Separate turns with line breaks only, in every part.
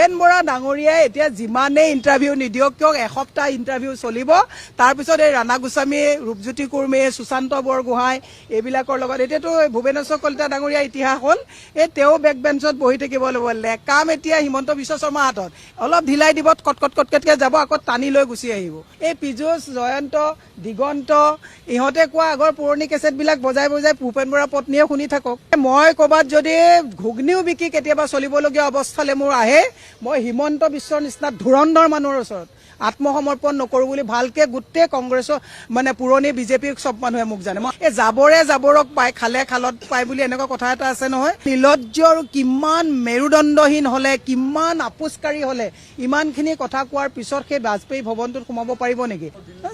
ভূপেন বৰা ডাঙৰীয়াই এতিয়া যিমানেই ইণ্টাৰভিউ নিদিয়ক কিয় এসপ্তাহ ইণ্টাৰভিউ চলিব তাৰপিছত এই ৰাণা গোস্বামী ৰূপজ্যোতি কুৰ্মী সুশান্ত বৰগোহাঁই এইবিলাকৰ লগত এতিয়াতো ভুৱনেশ্বৰ কলিতা ডাঙৰীয়া ইতিহাস হ'ল এই তেওঁ বেক বেঞ্চত বহি থাকিব লাগিব কাম এতিয়া হিমন্ত বিশ্ব শৰ্মাৰ হাতত অলপ ঢিলাই দিব কটকটকৈ যাব আকৌ টানি লৈ গুচি আহিব এই পীযুষ জয়ন্ত দিগন্ত ইহঁতে কোৱা আগৰ পুৰণি কেছেটবিলাক বজাই বজাই ভূপেন বৰা পত্নীয়ে শুনি থাকক মই ক'ৰবাত যদি ঘুগনিও বিকি কেতিয়াবা চলিবলগীয়া অৱস্থালৈ মোৰ আহে মই হিমন্ত বিশ্বৰ নিচিনা ধুৰন্ধৰ মানুহৰ ওচৰত আত্মসমৰ্পণ নকৰোঁ বুলি ভালকৈ গোটেই কংগ্ৰেছৰ মানে পুৰণি বিজেপিৰ চব মানুহে মোক জানে মই এই জাবৰে জাবৰক পায় খালে খালত পায় বুলি এনেকুৱা কথা এটা আছে নহয় নিৰ্লজ্জ আৰু কিমান মেৰুদণ্ডহীন হ'লে কিমান আপোচকাৰী হ'লে ইমানখিনি কথা কোৱাৰ পিছত সেই বাজপেয়ী ভৱনটোত সোমাব পাৰিব নেকি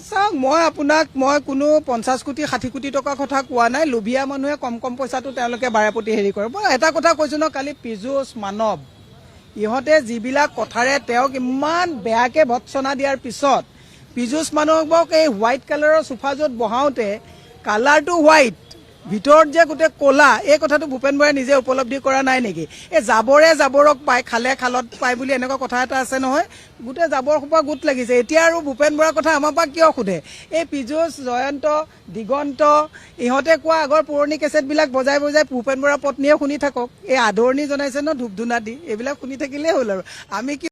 চাওক মই আপোনাক মই কোনো 50 কোটি 60 কোটি টকাৰ কথা কোৱা নাই লোভীয়া মানুহে কম কম পইচাটো তেওঁলোকে বাৰেপতি হেৰি কৰে মই এটা কথা কৈছোঁ ন কালি পীযুষ মানৱ ইহঁতে যিবিলাক কথাৰে তেওঁক ইমান বেয়াকৈ ভৎসনা দিয়াৰ পিছত পীযুষ মানৱক এই হোৱাইট কালাৰৰ সোফা য'ত বহাওঁতে কালাৰটো হোৱাইট ভিতৰত যে গোটেই ক'লা এই কথাটো ভূপেন বৰাই নিজে উপলব্ধি কৰা নাই নেকি এই জাবৰে জাবৰক পায় খালে খালত পায় বুলি এনেকুৱা কথা এটা আছে নহয় গোটেই জাবৰ সোপা গোট লাগিছে এতিয়া আৰু ভূপেন বৰাৰ কথা আমাৰ পৰা কিয় সোধে এই পীযুষ জয়ন্ত দিগন্ত ইহঁতে কোৱা আগৰ পুৰণি কেছেটবিলাক বজাই বজাই ভূপেন বৰা পত্নীয়ে শুনি থাকক এই আদৰণি জনাইছে ন ধূপ ধূনা দি এইবিলাক শুনি থাকিলেই হ'ল আৰু আমি